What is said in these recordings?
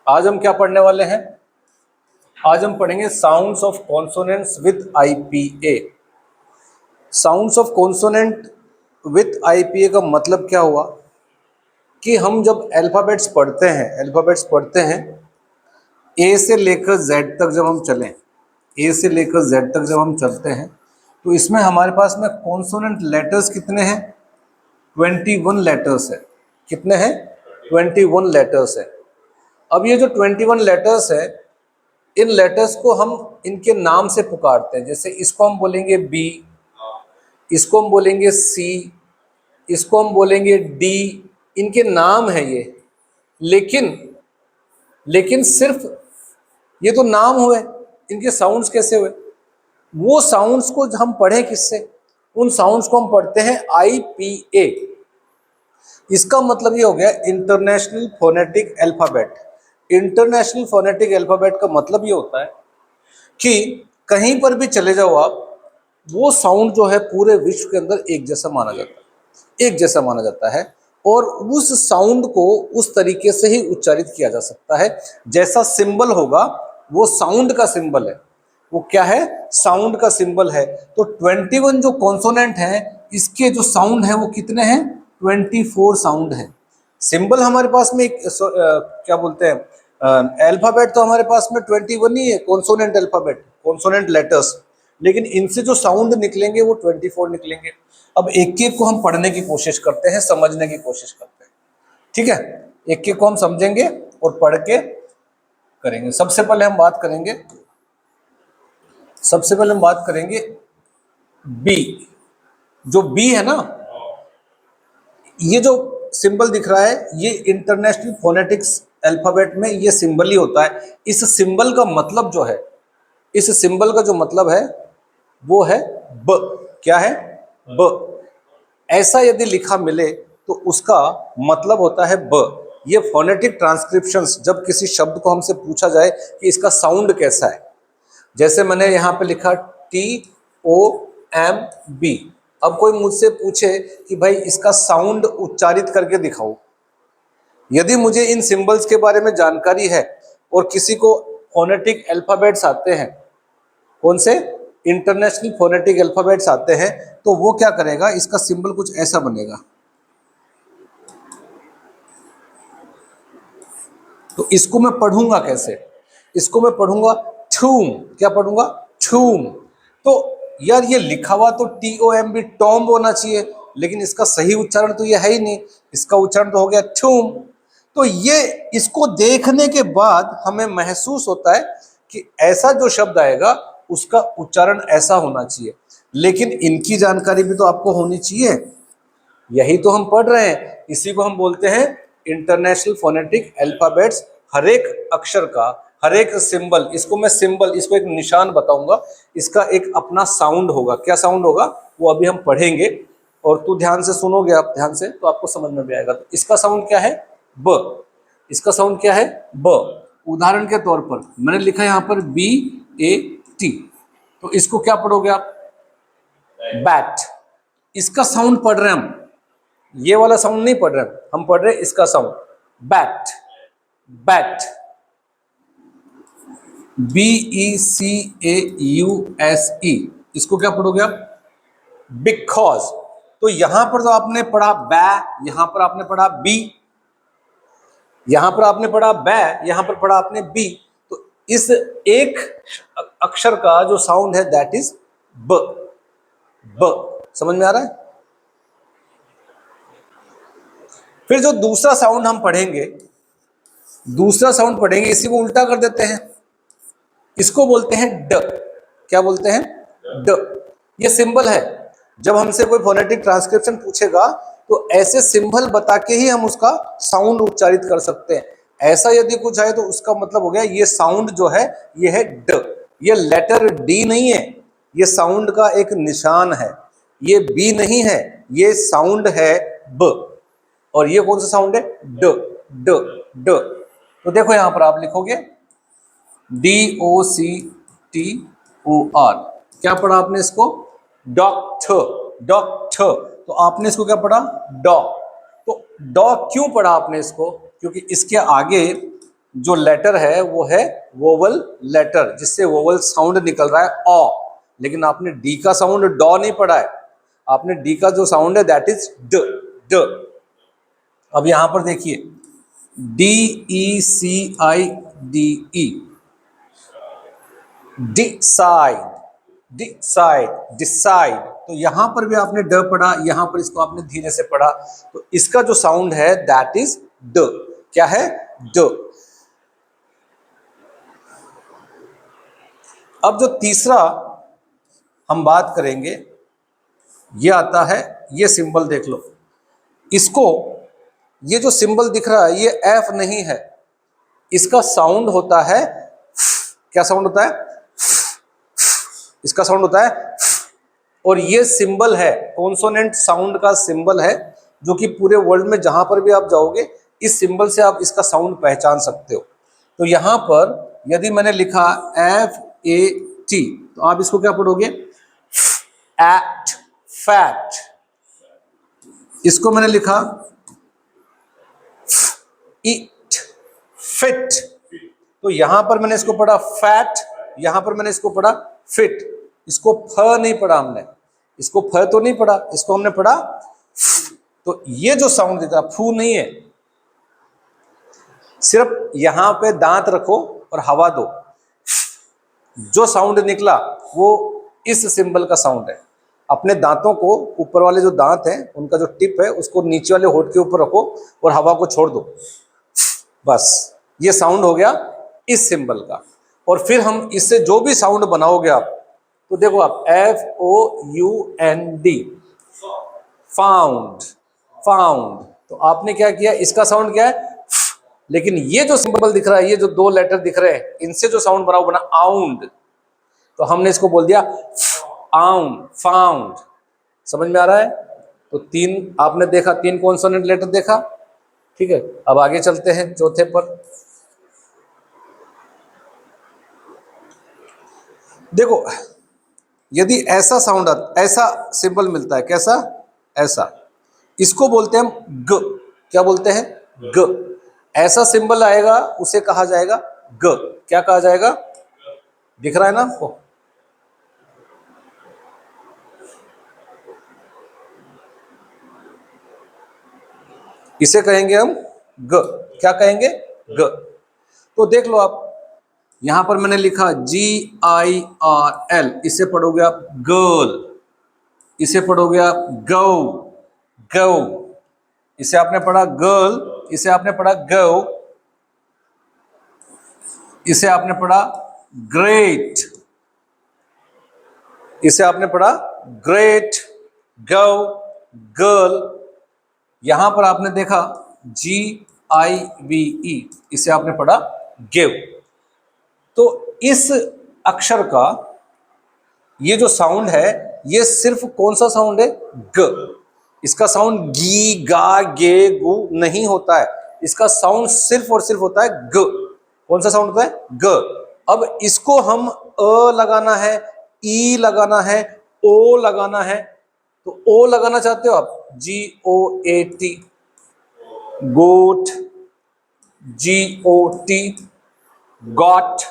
आज हम क्या पढ़ने वाले हैं? आज हम पढ़ेंगे sounds of consonants with IPA. Sounds of consonant with IPA का मतलब क्या हुआ कि हम जब अल्फाबेट्स पढ़ते हैं ए से लेकर जेड तक जब हम चलें, ए से लेकर जेड तक जब हम चलते हैं तो इसमें हमारे पास में कॉन्सोनेंट लेटर्स कितने हैं? 21 लेटर्स है। कितने हैं? 21 लेटर्स है। अब ये जो 21 लेटर्स है, इन लेटर्स को हम इनके नाम से पुकारते हैं। जैसे इसको हम बोलेंगे बी, इसको हम बोलेंगे सी, इसको हम बोलेंगे डी। इनके नाम है ये, लेकिन लेकिन सिर्फ ये तो नाम हुए, इनके साउंड्स कैसे हुए? वो साउंड्स को हम पढ़ें किससे? उन साउंड्स को हम पढ़ते हैं आईपीए। इसका मतलब ये हो गया international phonetic alphabet. International phonetic alphabet का मतलब ये होता है कि कहीं पर भी चले जाओ आप, वो साउंड जो है पूरे विश्व के अंदर एक जैसा माना जाता है और उस साउंड को उस तरीके से ही उच्चारित किया जा सकता है जैसा सिंबल होगा। वो साउंड का सिंबल है। वो क्या है? साउंड का सिंबल है। तो 21 जो कॉन्सोनेंट है, इसके जो साउंड है वो कितने हैं? 24 साउंड है। सिंबल हमारे पास में क्या बोलते हैं, अल्फाबेट तो हमारे पास में 21 ही है, कॉन्सोनेंट अल्फाबेट, कॉन्सोनेंट लेटर्स। लेकिन इनसे जो साउंड निकलेंगे वो 24 निकलेंगे। अब एक एक को हम पढ़ने की कोशिश करते हैं, समझने की कोशिश करते हैं। ठीक है, एक एक को हम समझेंगे और पढ़ के करेंगे। सबसे पहले हम बात करेंगे बी। जो बी है ना, ये जो सिंबल दिख रहा है, ये इंटरनेशनल फोनेटिक्स अल्फाबेट में ये सिंबल ही होता है। इस सिंबल का मतलब जो है, इस सिंबल का जो मतलब है वो है ब। क्या है? ब। ऐसा यदि लिखा मिले तो उसका मतलब होता है ब। ये फोनेटिक ट्रांसक्रिप्शंस, जब किसी शब्द को हमसे पूछा जाए कि इसका साउंड कैसा है, जैसे मैंने यहाँ पे लिखा TOMB। अब कोई मुझसे पूछे कि भाई इसका साउंड उच्चारित करके दिखाओ। यदि मुझे इन सिंबल्स के बारे में जानकारी है और किसी को फोनेटिक अल्फाबेट्स आते हैं, कौन से? इंटरनेशनल फोनेटिक अल्फाबेट्स आते हैं, तो वो क्या करेगा? इसका सिंबल कुछ ऐसा बनेगा। तो इसको मैं पढ़ूंगा कैसे? इसको मैं पढ़ूंगा ठूम। क्या पढ़ूंगा? ठूम। तो यार ये लिखा हुआ तो TOMB, टॉम्ब होना चाहिए, लेकिन इसका सही उच्चारण तो ये है ही नहीं। इसका उच्चारण तो हो गया ठूम। तो ये इसको देखने के बाद हमें महसूस होता है कि ऐसा जो शब्द आएगा उसका उच्चारण ऐसा होना चाहिए। लेकिन इनकी जानकारी भी तो आपको होनी चाहिए। यही तो हम पढ़ रहे हैं, इसी को हम बोलते हैं इंटरनेशनल फोनेटिक अल्फाबेट्स। हर एक अक्षर का, हर एक सिंबल, इसको एक निशान बताऊंगा, इसका एक अपना साउंड होगा। क्या साउंड होगा वो अभी हम पढ़ेंगे, और तू ध्यान से सुनोगे आप, ध्यान से, तो आपको समझ में भी आएगा। तो इसका साउंड क्या है? ब। इसका साउंड क्या है? ब। उदाहरण के तौर पर मैंने लिखा यहाँ पर BAT, तो इसको क्या पढ़ोगे आप? बैट। इसका साउंड पढ़ रहे हैं हम, ये वाला साउंड नहीं पढ़ रहे हम पढ़ रहे इसका साउंड, बैट। Bat, BECAUSE। इसको क्या पढ़ोगे आप? बिकॉज। तो यहां पर तो आपने पढ़ा बै, यहां पर आपने पढ़ा बी, यहां पर आपने पढ़ा बै, यहां पर पढ़ा आपने बी। तो इस एक अक्षर का जो साउंड है दैट इज ब। ब। समझ में आ रहा है? फिर जो दूसरा साउंड हम पढ़ेंगे, इसी को उल्टा कर देते हैं। इसको बोलते हैं ड। क्या बोलते हैं? ड। ये सिंबल है। जब हमसे कोई फोनेटिक ट्रांसक्रिप्शन पूछेगा तो ऐसे सिंबल बता के ही हम उसका साउंड उच्चारित कर सकते हैं। ऐसा यदि कुछ आए तो उसका मतलब हो गया ये साउंड जो है ये है ड। ये लेटर डी नहीं है, ये साउंड का एक निशान है। ये बी नहीं है, ये साउंड है ब। और ये कौन सा साउंड है? ड। ड। ड। तो देखो यहां पर आप लिखोगे DOCTOR। क्या पढ़ा आपने इसको? डॉक्टर। डॉक्टर। तो आपने इसको क्या पढ़ा? डॉ। तो डॉ क्यों पढ़ा आपने इसको? क्योंकि इसके आगे जो लेटर है वो है वोवल लेटर, जिससे वोवल साउंड निकल रहा है ऑ, लेकिन आपने डी का साउंड डॉ नहीं पढ़ा है, आपने डी का जो साउंड है दैट इज ड, ड। अब यहां पर देखिए D E C I D E, decide, decide, decide. तो यहां पर भी आपने ड पढ़ा, यहां पर इसको आपने धीरे से पढ़ा, तो इसका जो साउंड है दैट इज ड। क्या है? ड। अब जो तीसरा हम बात करेंगे ये आता है, ये सिंबल देख लो इसको, ये जो सिंबल दिख रहा है ये एफ नहीं है, इसका साउंड होता है, क्या साउंड होता है? इसका साउंड होता है, और ये सिंबल है कॉन्सोनेंट साउंड का सिंबल है, जो कि पूरे वर्ल्ड में जहां पर भी आप जाओगे इस सिंबल से आप इसका साउंड पहचान सकते हो। तो यहां पर यदि मैंने लिखा एफ ए टी, तो आप इसको क्या पढ़ोगे? At, fat. इसको मैंने लिखा इट, फिट। तो यहां पर मैंने इसको पढ़ा फैट, यहां पर मैंने इसको पढ़ा फिट। इसको फ नहीं पढ़ा हमने, इसको फ तो नहीं पढ़ा, इसको हमने पढ़ा फ। तो ये जो साउंड दिख रहा फू नहीं है, सिर्फ यहां पे दांत रखो और हवा दो, जो साउंड निकला वो इस सिंबल का साउंड है। अपने दांतों को, ऊपर वाले जो दांत हैं उनका जो टिप है उसको नीचे वाले होठ के ऊपर रखो और हवा को छोड़ दो, बस ये साउंड हो गया इस सिंबल का। और फिर हम इससे जो भी साउंड बनाओगे आप, तो देखो आप F O U N D, found, found. तो आपने क्या किया, इसका साउंड क्या है? लेकिन ये जो सिंबल दिख रहा है, ये जो दो लेटर दिख रहे हैं, इनसे जो साउंड बना वो बना आउंड, तो हमने इसको बोल दिया आउंड, फाउंड। समझ में आ रहा है? तो तीन आपने देखा, तीन कॉन्सोनेंट लेटर देखा, ठीक है। अब आगे चलते हैं चौथे पर। देखो यदि ऐसा साउंड, ऐसा सिंबल मिलता है, कैसा? ऐसा, इसको बोलते हैं हम ग। क्या बोलते हैं? ग। ऐसा सिंबल आएगा उसे कहा जाएगा ग। क्या कहा जाएगा? दिख रहा है ना आपको? इसे कहेंगे हम ग। क्या कहेंगे? ग। तो देख लो आप, यहां पर मैंने लिखा जी आई आर एल, इसे पढ़ोगे आप गर्ल, इसे पढ़ोगे आप गौ, गौ। इसे आपने पढ़ा गर्ल, इसे आपने पढ़ा गौ, इसे आपने पढ़ा ग्रेट, इसे आपने पढ़ा ग्रेट, गौ, गर्ल। यहां पर आपने देखा जी आई वी ई, इसे आपने पढ़ा गिव। तो इस अक्षर का ये जो साउंड है, ये सिर्फ कौन सा साउंड है? ग। इसका साउंड गी गा गे गु नहीं होता है, इसका साउंड सिर्फ और सिर्फ होता है ग। कौन सा साउंड होता है? ग। अब इसको हम अ लगाना है, ई लगाना है, ओ लगाना है, तो ओ लगाना चाहते हो आप? G O A T, goat, G O T, got,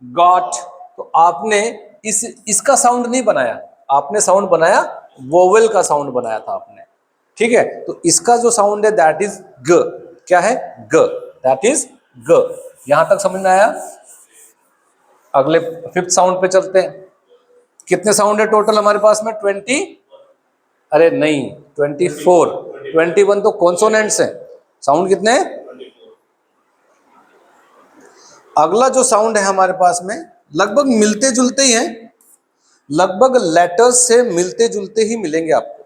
got. तो आपने इसका साउंड नहीं बनाया, आपने साउंड बनाया वोवेल का साउंड बनाया था आपने, ठीक है। तो इसका जो साउंड है दैट इज ग। क्या है? ग, दैट इज ग। यहां तक समझ में आया? अगले फिफ्थ साउंड पे चलते हैं। कितने साउंड है टोटल हमारे पास में? 20, अरे नहीं 24, 21 तो कॉन्सोनेंट्स हैं। साउंड कितने हैं? अगला जो साउंड है हमारे पास में लगभग मिलते जुलते ही हैं, लगभग लेटर्स से मिलते जुलते ही मिलेंगे आपको।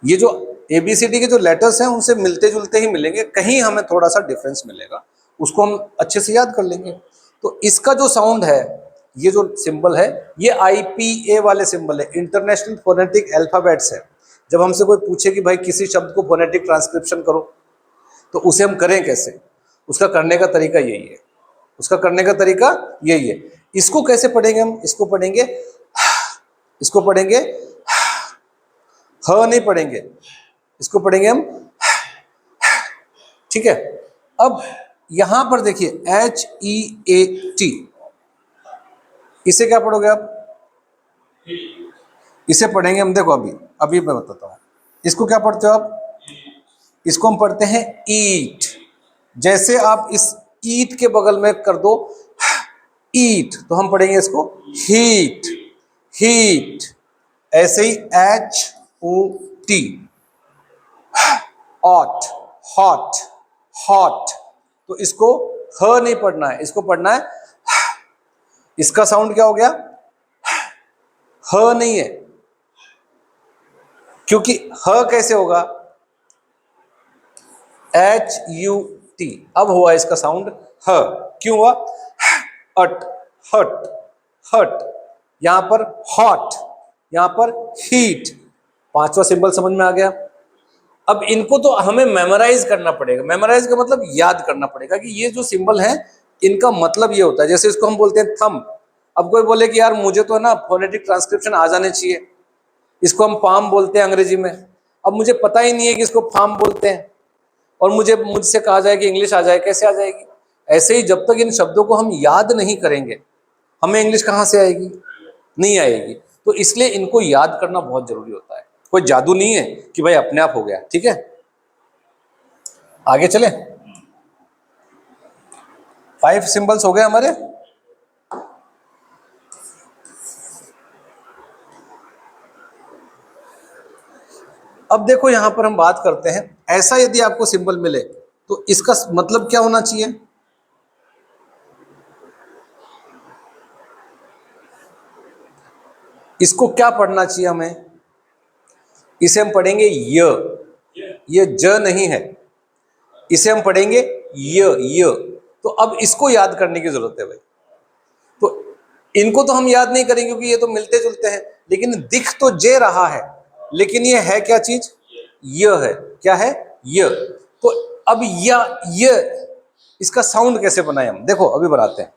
ये जो एबीसीडी के जो लेटर्स हैं उनसे मिलते जुलते ही मिलेंगे, कहीं हमें थोड़ा सा डिफरेंस मिलेगा, उसको हम अच्छे से याद कर लेंगे। तो इसका जो साउंड है, ये जो सिंबल है, ये आईपीए वाले सिंबल है, इंटरनेशनल फोनेटिक अल्फाबेट्स है। जब हमसे कोई पूछे कि भाई किसी शब्द को फोनेटिक ट्रांसक्रिप्शन करो, तो उसे हम करें कैसे? उसका करने का तरीका यही है, उसका करने का तरीका यही है। इसको कैसे पढ़ेंगे हम? इसको पढ़ेंगे, इसको पढ़ेंगे, ह नहीं पढ़ेंगे, इसको पढ़ेंगे हम, ठीक है। अब यहां पर देखिए HEAT, इसे क्या पढ़ोगे आप? इसे पढ़ेंगे हम, देखो अभी अभी मैं बताता हूं। इसको क्या पढ़ते हो आप? इसको हम पढ़ते हैं ईट। जैसे आप इस ईट के बगल में कर दो ईट, तो हम पढ़ेंगे इसको हीट, हीट। ऐसे ही HOT, हॉट, हॉट, हॉट। तो इसको ह नहीं पढ़ना है, इसको पढ़ना है। इसका साउंड क्या हो गया? ह नहीं है, क्योंकि ह कैसे होगा? HUT। अब हुआ इसका साउंड ह। क्यों हुआ? हट, हट, हट। यहां पर हॉट, यहां पर हीट। पांचवा सिंबल समझ में आ गया? अब इनको तो हमें मेमोराइज करना पड़ेगा। मेमोराइज का मतलब याद करना पड़ेगा कि ये जो सिंबल है इनका मतलब ये होता है। जैसे इसको हम बोलते हैं थंब। अब कोई बोले कि यार मुझे तो ना फोनेटिक ट्रांसक्रिप्शन आ जाने चाहिए, इसको हम पाम बोलते हैं अंग्रेजी में। अब मुझे पता ही नहीं है कि इसको पाम बोलते हैं, और मुझसे कहा जाए कि इंग्लिश आ जाए, कैसे आ जाएगी? ऐसे ही जब तक इन शब्दों को हम याद नहीं करेंगे, हमें इंग्लिश कहाँ से आएगी? नहीं आएगी। तो इसलिए इनको याद करना बहुत जरूरी होता है। कोई जादू नहीं है कि भाई अपने आप हो गया। ठीक है, आगे चले। 5 सिंबल्स हो गए हमारे। अब देखो यहां पर हम बात करते हैं, ऐसा यदि आपको सिंबल मिले तो इसका मतलब क्या होना चाहिए? इसको क्या पढ़ना चाहिए हमें? इसे हम पढ़ेंगे ये ज नहीं है, इसे हम पढ़ेंगे य। तो अब इसको याद करने की जरूरत है भाई। तो इनको तो हम याद नहीं करेंगे क्योंकि ये तो मिलते जुलते हैं, लेकिन दिख तो जे रहा है, लेकिन ये है क्या चीज? य है। क्या है? य। तो अब य इसका साउंड कैसे बनाए हम? देखो अभी बनाते हैं।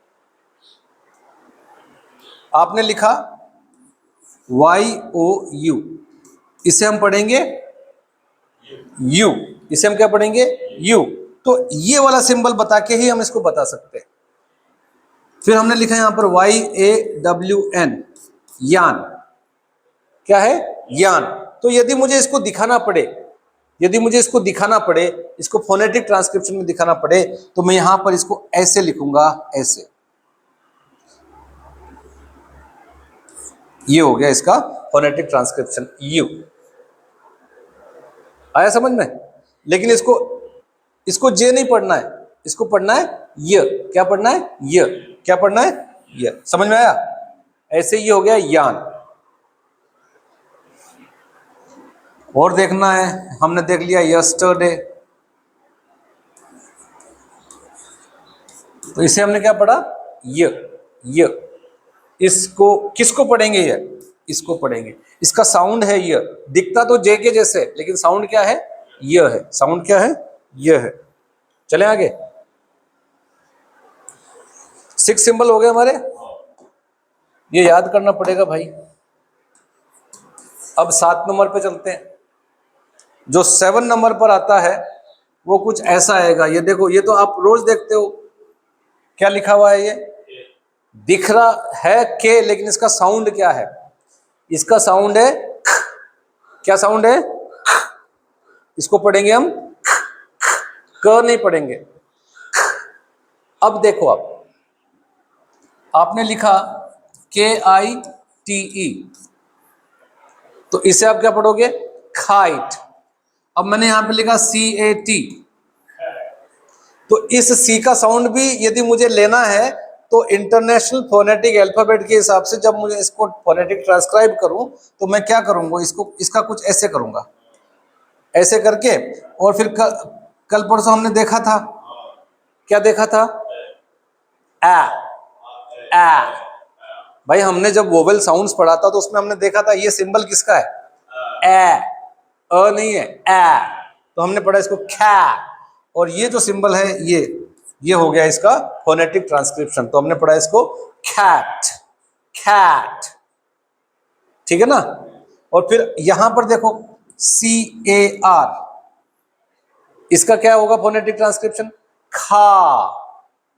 आपने लिखा YOU, इसे हम पढ़ेंगे यू। इसे हम क्या पढ़ेंगे? यू। तो ये वाला सिंबल बता के ही हम इसको बता सकते हैं। फिर हमने लिखा यहां पर YAWN, यान। क्या है? यान। तो यदि मुझे इसको दिखाना पड़े, यदि मुझे इसको दिखाना पड़े, इसको फोनेटिक ट्रांसक्रिप्शन में दिखाना पड़े, तो मैं यहां पर इसको ऐसे लिखूंगा, ऐसे। ये हो गया इसका फोनेटिक ट्रांसक्रिप्शन यू। आया समझ में? लेकिन इसको इसको जे नहीं पढ़ना है, इसको पढ़ना है य। क्या पढ़ना है? य। क्या पढ़ना है? य। समझ में आया? ऐसे ये हो गया यान। और देखना है, हमने देख लिया यस्टरडे, तो इसे हमने क्या पढ़ा? य। इसको किसको पढ़ेंगे? ये इसको पढ़ेंगे। इसका साउंड है य। दिखता तो जे के जैसे, लेकिन साउंड क्या है? य है। साउंड क्या है? य है। चले आगे। 6 सिंबल हो गए हमारे, ये याद करना पड़ेगा भाई। अब 7 नंबर पे चलते हैं। जो 7 नंबर पर आता है वो कुछ ऐसा आएगा। ये देखो, ये तो आप रोज देखते हो। क्या लिखा हुआ है? ये दिख रहा है के, लेकिन इसका साउंड क्या है? इसका साउंड है ख। क्या साउंड है? इसको पढ़ेंगे हम क नहीं पढ़ेंगे। अब देखो, आपने लिखा KITE, तो इसे आप क्या पढ़ोगे? खाइट। अब मैंने यहां पे लिखा CAT, तो इस सी का साउंड भी यदि मुझे लेना है तो इंटरनेशनल फोनेटिक अल्फाबेट के हिसाब से जब मुझे इसको फोनेटिक ट्रांसक्राइब करूं, तो मैं क्या करूंगा? इसका कुछ ऐसे करूंगा, ऐसे करके। और फिर कल परसों हमने देखा था, क्या देखा था? आ आ भाई, हमने जब वोवेल साउंड्स पढ़ा था तो उसमें हमने देखा था ये सिंबल किसका है? ए। अ नहीं है, ए। तो हमने पढ़ा इसको ख्या। और ये जो सिंबल है ये हो गया इसका फोनेटिक ट्रांसक्रिप्शन। तो हमने पढ़ा इसको कैट, कैट। ठीक है ना? और फिर यहां पर देखो CAR, इसका क्या होगा फोनेटिक ट्रांसक्रिप्शन? खा,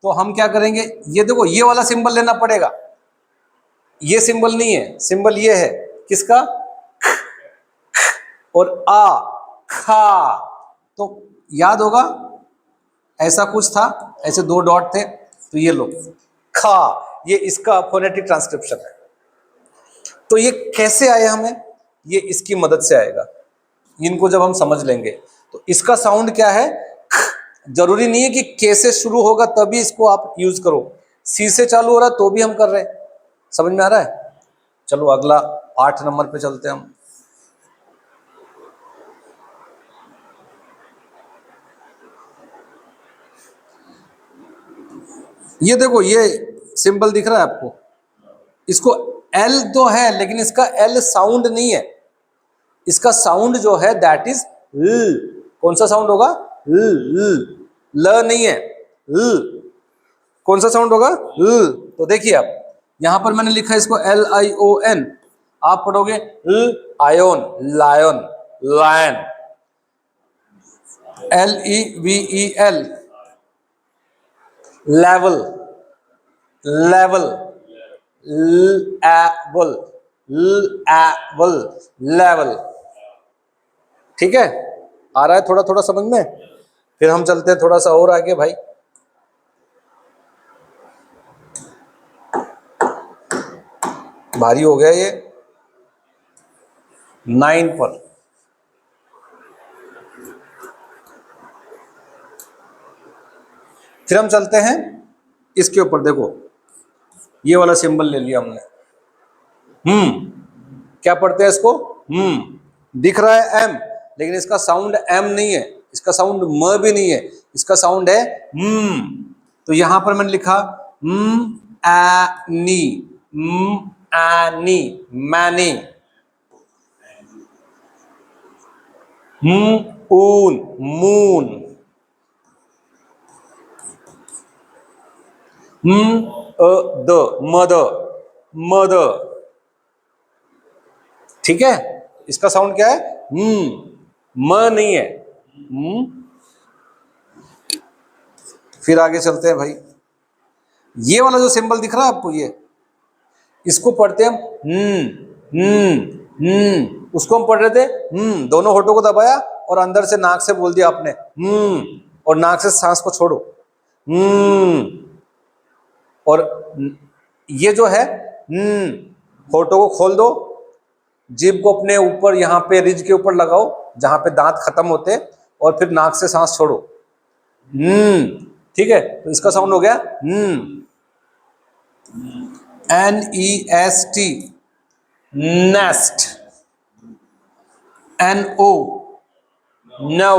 तो हम क्या करेंगे, ये देखो ये वाला सिंबल लेना पड़ेगा, ये सिंबल नहीं है, सिंबल ये है किसका, और आ, खा। तो याद होगा ऐसा कुछ था, ऐसे दो डॉट थे, तो ये लो खा, ये इसका फोनेटिक ट्रांसक्रिप्शन है। तो ये कैसे आए हमें, ये इसकी मदद से आएगा, इनको जब हम समझ लेंगे। तो इसका साउंड क्या है, जरूरी नहीं है कि के से शुरू होगा तभी इसको आप यूज करो, सी से चालू हो रहा है तो भी हम कर रहे हैं। समझ में आ रहा है? चलो अगला 8 नंबर पे चलते हैं हम। ये देखो ये सिंबल दिख रहा है आपको, इसको एल तो है लेकिन इसका एल साउंड नहीं है, इसका साउंड जो है दैट इज ल। कौन सा साउंड होगा, ल, ल नहीं है, ल। कौन सा साउंड होगा, ल। तो देखिए आप यहां पर मैंने लिखा है इसको LION, आप पढ़ोगे ल आयोन, lion, lion, LEVEL, level, level, level, level, level. ठीक है, आ रहा है थोड़ा थोड़ा समझ में? फिर हम चलते हैं थोड़ा सा और आगे भाई। भारी हो गया ये, 9 पर। फिर हम चलते हैं इसके ऊपर, देखो ये वाला सिंबल ले लिया हमने, क्या पढ़ते हैं इसको, दिख रहा है एम, लेकिन इसका साउंड एम नहीं है, इसका साउंड म भी नहीं है, इसका साउंड है तो यहां पर मैंने लिखा एनी, एनी, मैनी, ऊन, मून, द, मद, मद। ठीक है, इसका साउंड क्या है, म नहीं है, फिर आगे चलते हैं भाई। ये वाला जो सिंबल दिख रहा है आपको, ये इसको पढ़ते हैं उसको हम पढ़ रहे थे, दोनों होठों को दबाया और अंदर से नाक से बोल दिया आपने, और नाक से सांस को छोड़ो, और ये जो है होठों को खोल दो, जीभ को अपने ऊपर यहाँ पे रिज के ऊपर लगाओ जहां पे दांत खत्म होते, और फिर नाक से सांस छोड़ो, ठीक है। तो इसका साउंड हो गया NEST, nest, NO, no,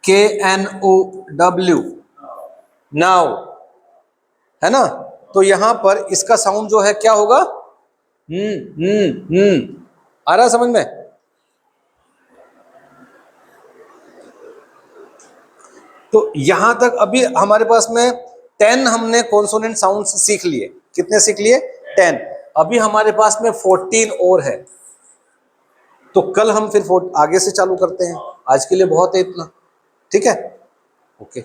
KNOW, now, है ना। तो यहां पर इसका साउंड जो है क्या होगा, आ रहा है समझ में? तो यहां तक अभी हमारे पास में 10 हमने कॉन्सोनेंट साउंड्स सीख लिए। कितने सीख लिए, 10। अभी हमारे पास में 14 और है, तो कल हम फिर आगे से चालू करते हैं। आज के लिए बहुत है इतना, ठीक है, ओके।